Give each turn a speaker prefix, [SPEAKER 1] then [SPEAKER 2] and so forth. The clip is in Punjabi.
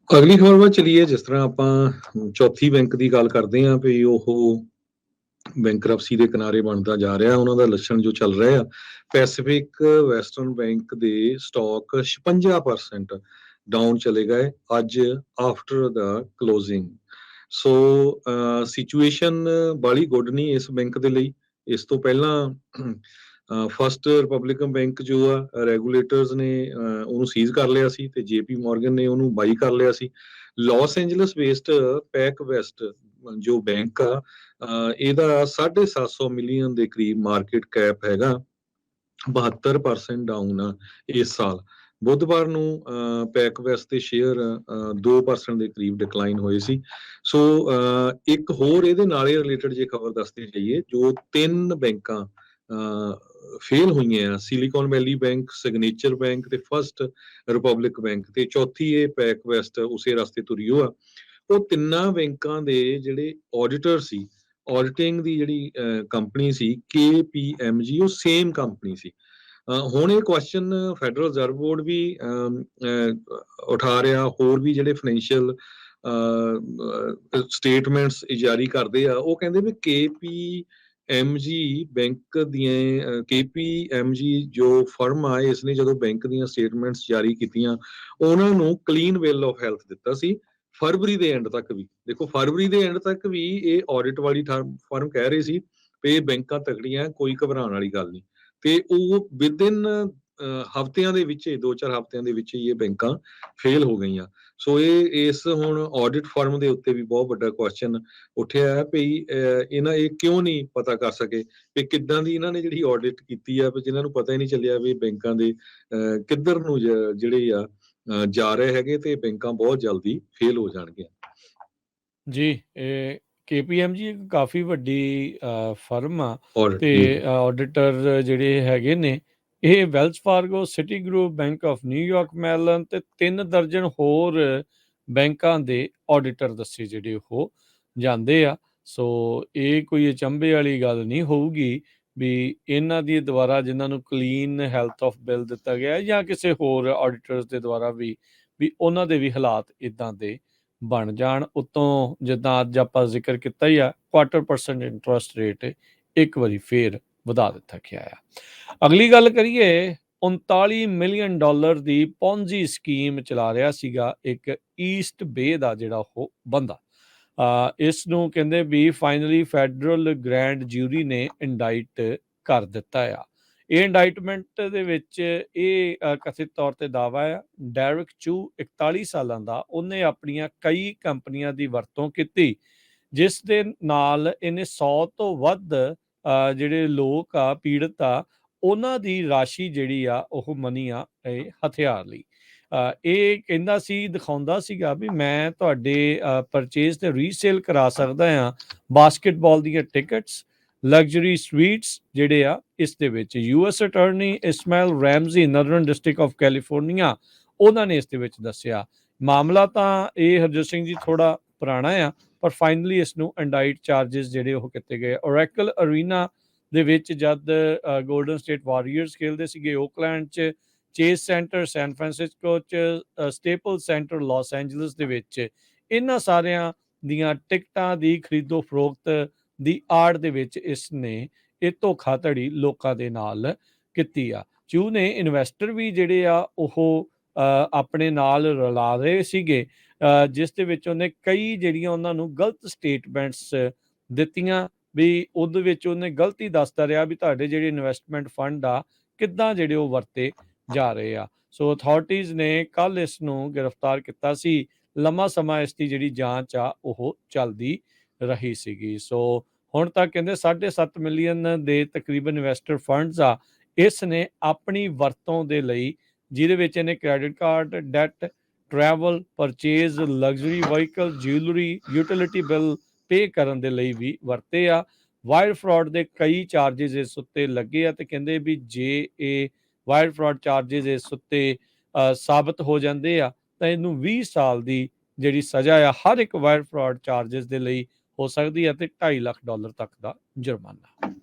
[SPEAKER 1] ਅਗਲੀ ਖਬਰ ਵੱਲ ਚਲੀਏ। ਜਿਸ ਤਰ੍ਹਾਂ ਆਪਾਂ ਚੌਥੀ ਬੈਂਕ ਦੀ ਗੱਲ ਕਰਦੇ ਹਾਂ ਵੀ ਉਹ ਬੈਂਕਰਪਸੀ ਦੇ ਕਿਨਾਰੇ ਬਣਦਾ ਜਾ ਰਿਹਾ, ਉਹਨਾਂ ਦਾ ਲੱਛਣ ਜੋ ਚੱਲ ਰਿਹਾ ਆ। ਪੈਸੀਫਿਕ ਵੈਸਟਰਨ ਬੈਂਕ ਦੇ ਸਟਾਕ 56% ਡਾਊਨ ਚਲੇ ਗਏ ਅੱਜ ਆਫਟਰ ਦਾ ਕਲੋਜ਼ਿੰਗ। ਸੋ ਸਿਚੁਏਸ਼ਨ ਬਾਲੀ ਗੁੱਡ ਨਹੀਂ ਇਸ ਬੈਂਕ ਦੇ ਲਈ। ਇਸ ਤੋਂ ਪਹਿਲਾਂ ਫਸਟ ਰਿਪਬਲਿਕਨ ਬੈਂਕ ਜੋ ਆ ਰੈਗੂਲੇਟਰਸ ਨੇ ਉਹਨੂੰ ਸੀਜ਼ ਕਰ ਲਿਆ ਸੀ ਤੇ ਜੇਪੀ ਮੋਰਗਨ ਨੇ ਉਹਨੂੰ ਬਾਈ ਕਰ ਲਿਆ ਸੀ। Los Angeles based PacWest ਜੋ ਬੈਂਕ ਆ ਇਹਦਾ 750 ਮਿਲੀਅਨ ਦੇ ਕਰੀਬ ਮਾਰਕੀਟ ਕੈਪ ਹੈਗਾ। 72% ਡਾਊਨ ਆ ਇਸ ਸਾਲ। ਬੁੱਧਵਾਰ ਨੂੰ ਪੈਕ ਵੈਸਟ ਦੇ ਸ਼ੇਅਰ 2% ਦੇ ਕਰੀਬ ਡਿਕਲਾਈਨ ਹੋਏ ਸੀ। ਸੋ ਇੱਕ ਹੋਰ ਇਹਦੇ ਨਾਲੇ ਰਿਲੇਟਡ ਜੇ ਖਬਰ ਦੱਸਦੇ ਜਾਈਏ, ਜੋ 3 ਬੈਂਕਾਂ ਫੇਲ ਹੋਈਆਂ ਆ, ਸਿਲੀਕਨ ਵੈਲੀ ਬੈਂਕ, ਸਿਗਨੇਚਰ ਬੈਂਕ ਤੇ ਫਸਟ ਰਿਪਬਲਿਕ ਬੈਂਕ, ਤੇ ਚੌਥੀ ਇਹ ਪੈਕ ਵੈਸਟ ਉਸੇ ਰਸਤੇ ਤੁਰੀ ਆ। ਉਹ ਤਿੰਨਾਂ ਬੈਂਕਾਂ ਦੇ ਜਿਹੜੇ ਆਡੀਟਰ ਸੀ, ਆਡਿਟਿੰਗ ਦੀ ਜਿਹੜੀ ਕੰਪਨੀ ਸੀ KPMG, ਉਹ ਸੇਮ ਕੰਪਨੀ ਸੀ। ਹੁਣ ਇਹ ਕੁਐਸਚਨ ਫੈਡਰਲ ਰਿਜ਼ਰਵ ਬੋਰਡ ਵੀ ਉਠਾ ਰਿਹਾ, ਹੋਰ ਵੀ ਜਿਹੜੇ ਫਾਈਨੈਂਸ਼ੀਅਲ ਸਟੇਟਮੈਂਟਸ ਜਾਰੀ ਕਰਦੇ ਆ ਉਹ ਕਹਿੰਦੇ ਵੀ KPMG ਬੈਂਕ ਦੀਆਂ KPMG ਜੋ ਫਰਮ ਆ ਇਸ ਨੇ ਜਦੋਂ ਬੈਂਕ ਦੀਆਂ ਸਟੇਟਮੈਂਟਸ ਜਾਰੀ ਕੀਤੀਆਂ ਉਹਨਾਂ ਨੂੰ ਕਲੀਨ ਬਿੱਲ ਆਫ ਹੈਲਥ ਦਿੱਤਾ ਸੀ ਫਰਵਰੀ ਦੇ ਐਂਡ ਤੱਕ ਵੀ। ਦੇਖੋ ਫਰਵਰੀ ਦੇ ਐਂਡ ਤੱਕ ਵੀ ਇਹ ਆਡਿਟ ਵਾਲੀ ਫਰਮ ਕਹਿ ਰਹੇ ਸੀ ਵੀ ਇਹ ਬੈਂਕਾਂ ਤਕੜੀਆਂ, ਕੋਈ ਘਬਰਾਉਣ ਵਾਲੀ ਗੱਲ ਨਹੀਂ। ਤੇ ਉਹ ਵਿਦਿਨ ਹਫ਼ਤਿਆਂ ਦੇ ਵਿੱਚ, 2-4 ਹਫ਼ਤਿਆਂ ਦੇ ਵਿੱਚ ਹੀ ਇਹ ਬੈਂਕਾਂ ਫੇਲ ਹੋ ਗਈਆਂ। ਸੋ ਇਹ ਇਸ ਹੁਣ ਆਡਿਟ ਫਰਮ ਦੇ ਉੱਤੇ ਵੀ ਬਹੁਤ ਵੱਡਾ ਕੁਐਸਚਨ ਉੱਠਿਆ ਹੈ ਵੀ ਇਹ ਕਿਉਂ ਨਹੀਂ ਪਤਾ ਕਰ ਸਕੇ ਵੀ ਕਿੱਦਾਂ ਦੀ ਇਹਨਾਂ ਨੇ ਜਿਹੜੀ ਆਡਿਟ ਕੀਤੀ ਆ, ਵੀ ਜਿਨ੍ਹਾਂ ਨੂੰ ਪਤਾ ਹੀ ਨਹੀਂ ਚੱਲਿਆ ਵੀ ਬੈਂਕਾਂ ਦੇ ਕਿੱਧਰ ਨੂੰ ਜਿਹੜੇ ਆ ਜਾ ਰਹੇ ਹੈਗੇ ਤੇ ਬੈਂਕਾਂ ਬਹੁਤ ਜਲਦੀ ਫੇਲ ਹੋ ਜਾਣਗੀਆਂ।
[SPEAKER 2] ਜੀ, ਇਹ KPMG ਇੱਕ ਕਾਫੀ ਵੱਡੀ ਫਰਮ ਆ ਤੇ ਆਡੀਟਰ ਜਿਹੜੇ ਹੈਗੇ ਨੇ ਇਹ Wells Fargo, Citigroup, bank of New York Mellon ਤੇ 3 ਦਰਜਨ ਹੋਰ ਬੈਂਕਾਂ ਦੇ ਆਡੀਟਰ ਦੱਸੇ ਜਿਹੜੇ ਉਹ ਜਾਂਦੇ ਆ। ਸੋ ਇਹ ਕੋਈ ਅਚੰਭੇ ਵਾਲੀ ਗੱਲ ਨਹੀਂ ਹੋਊਗੀ ਵੀ ਇਹਨਾਂ ਦੀ ਦੁਆਰਾ ਜਿਨ੍ਹਾਂ ਨੂੰ ਕਲੀਨ ਹੈਲਥ ਆਫ ਬਿੱਲ ਦਿੱਤਾ ਗਿਆ ਜਾਂ ਕਿਸੇ ਹੋਰ ਆਡੀਟਰਸ ਦੇ ਦੁਆਰਾ ਵੀ ਉਹਨਾਂ ਦੇ ਵੀ ਹਾਲਾਤ ਇਦਾਂ ਦੇ ਬਣ ਜਾਣ। ਉਤੋਂ ਜਿੱਦਾਂ ਅੱਜ ਆਪਾਂ ਜ਼ਿਕਰ ਕੀਤਾ ਹੀ ਆ 0.25% ਇੰਟਰਸਟ ਰੇਟ ਇੱਕ ਵਾਰੀ ਫੇਰ ਵਧਾ ਦਿੱਤਾ ਗਿਆ ਆ। ਅਗਲੀ ਗੱਲ ਕਰੀਏ, 39 ਮਿਲੀਅਨ ਡਾਲਰ ਦੀ ਪੌਂਜੀ ਸਕੀਮ ਚਲਾ ਰਿਹਾ ਸੀਗਾ ਇੱਕ ਈਸਟ ਬੇ ਦਾ ਜਿਹੜਾ ਉਹ ਬੰਦਾ। ਇਸ ਨੂੰ ਕਹਿੰਦੇ ਵੀ ਫਾਈਨਲੀ ਫੈਡਰਲ ਗ੍ਰੈਂਡ ਜਿਊਰੀ ਨੇ ਇੰਡਾਈਟ ਕਰ ਦਿੱਤਾ ਆ। ਇਹ ਇੰਡਾਈਟਮੈਂਟ ਦੇ ਵਿੱਚ ਇਹ ਕਥਿਤ ਤੌਰ ਤੇ ਦਾਅਵਾ ਆ ਡੈਰਿਕ ਚੂ 41 ਸਾਲਾਂ ਦਾ, ਉਹਨੇ ਆਪਣੀਆਂ ਕਈ ਕੰਪਨੀਆਂ ਦੀ ਵਰਤੋਂ ਕੀਤੀ ਜਿਸ ਦੇ ਨਾਲ ਇਹਨੇ 100 ਤੋਂ ਵੱਧ ਜਿਹੜੇ ਲੋਕ ਆ ਪੀੜਤ ਆ ਉਹਨਾਂ ਦੀ ਰਾਸ਼ੀ ਜਿਹੜੀ ਆ ਉਹ ਮਨੀ ਆ ਇਹ ਹਥਿਆਰ ਲਈ। ਇਹ ਕਹਿੰਦਾ ਸੀ, ਦਿਖਾਉਂਦਾ ਸੀਗਾ ਵੀ ਮੈਂ ਤੁਹਾਡੇ ਪਰਚੇਜ਼ ਤੇ ਰੀਸੇਲ ਕਰਾ ਸਕਦਾ ਆ ਬਾਸਕਟਬਾਲ ਦੀਆਂ ਟਿਕਟਸ, ਲਗਜ਼ਰੀ ਸਵੀਟਸ ਜਿਹੜੇ ਆ ਇਸ ਦੇ ਵਿੱਚ। US attorney Ismail Ramsey, northern district of California, ਉਹਨਾਂ ਨੇ ਇਸ ਦੇ ਵਿੱਚ ਦੱਸਿਆ। ਮਾਮਲਾ ਤਾਂ ਇਹ ਹਰਜੋਤ ਸਿੰਘ ਜੀ ਥੋੜਾ ਪੁਰਾਣਾ ਆ ਪਰ ਫਾਈਨਲੀ ਇਸ ਨੂੰ ਇੰਡਾਈਟ ਚਾਰजेस ਜਿਹੜੇ ਉਹ ਕੀਤੇ ਗਏ। ਓਰੈਕਲ ਅਰੀਨਾ ਦੇ ਵਿੱਚ ਜਦ ਗੋਲਡਨ ਸਟੇਟ ਵਾਰੀਅਰਸ ਖੇਲਦੇ ਸੀਗੇ ਓਕਲੈਂਡ 'ਚ, ਚੇਸ ਸੈਂਟਰ ਸੈਨ ਫਰਾਂਸਿਸਕੋ 'ਚ, ਸਟੇਪਲ ਸੈਂਟਰ ਲਾਸ ਐਂਜਲਸ ਦੇ ਵਿੱਚ, ਇਹਨਾਂ ਸਾਰਿਆਂ ਦੀਆਂ ਟਿਕਟਾਂ ਦੀ ਖਰੀਦੋ ਫਰੋਖਤ ਦੀ ਆੜ ਦੇ ਵਿੱਚ ਇਸ ਨੇ ਇਹ ਧੋਖਾਧੜੀ ਲੋਕਾਂ ਦੇ ਨਾਲ ਕੀਤੀ ਆ। ਚੂ ਨੇ ਇਨਵੈਸਟਰ ਵੀ ਜਿਹੜੇ ਆ ਉਹ ਆਪਣੇ ਨਾਲ ਰਲਾ ਰਹੇ ਸੀਗੇ ਜਿਸ ਦੇ ਵਿੱਚ ਉਹਨੇ ਕਈ ਜਿਹੜੀਆਂ ਉਹਨਾਂ ਨੂੰ ਗਲਤ ਸਟੇਟਮੈਂਟਸ ਦਿੱਤੀਆਂ ਵੀ ਉਹਦੇ ਵਿੱਚ ਉਹਨੇ ਗਲਤੀ ਦੱਸਦਾ ਰਿਹਾ ਵੀ ਤੁਹਾਡੇ ਜਿਹੜੇ ਇਨਵੈਸਟਮੈਂਟ ਫੰਡ ਆ ਕਿੱਦਾਂ ਜਿਹੜੇ ਉਹ ਵਰਤੇ ਜਾ ਰਹੇ ਆ। ਸੋ ਅਥਾਰਟੀਜ਼ ਨੇ ਕੱਲ ਇਸ ਨੂੰ ਗ੍ਰਿਫਤਾਰ ਕੀਤਾ ਸੀ। ਲੰਮਾ ਸਮਾਂ ਇਸ ਦੀ ਜਿਹੜੀ ਜਾਂਚ ਆ ਉਹ ਚੱਲਦੀ ਰਹੀ ਸੀਗੀ। ਸੋ ਹੁਣ ਤੱਕ ਕਹਿੰਦੇ 7.5 ਮਿਲੀਅਨ ਦੇ ਤਕਰੀਬਨ ਇਨਵੈਸਟਰ ਫੰਡਸ ਆ ਇਸ ਨੇ ਆਪਣੀ ਵਰਤੋਂ ਦੇ ਲਈ, ਜਿਹਦੇ ਵਿੱਚ ਇਹਨੇ credit card, debt, travel, purchase, luxury vehicle, jewellery, utility bill pay ਕਰਨ ਦੇ ਲਈ ਵੀ ਵਰਤੇ ਆ। ਵਾਇਰ ਫਰਾਡ ਦੇ ਕਈ ਚਾਰजेस ਇਸ ਉੱਤੇ ਲੱਗੇ ਆ ਤੇ ਕਹਿੰਦੇ ਵੀ ਜੇ ਇਹ ਵਾਇਰ ਫਰਾਡ ਚਾਰजेस ਇਸ ਉੱਤੇ ਸਾਬਤ ਹੋ ਜਾਂਦੇ ਆ ਤਾਂ ਇਹਨੂੰ 20 ਸਾਲ ਦੀ ਜਿਹੜੀ ਸਜ਼ਾ ਆ ਹਰ ਇੱਕ ਵਾਇਰ ਫਰਾਡ ਚਾਰजेस ਦੇ ਲਈ ਹੋ ਸਕਦੀ ਹੈ ਤੇ $2.5 ਲੱਖ ਤੱਕ ਦਾ ਜੁਰਮਾਨਾ।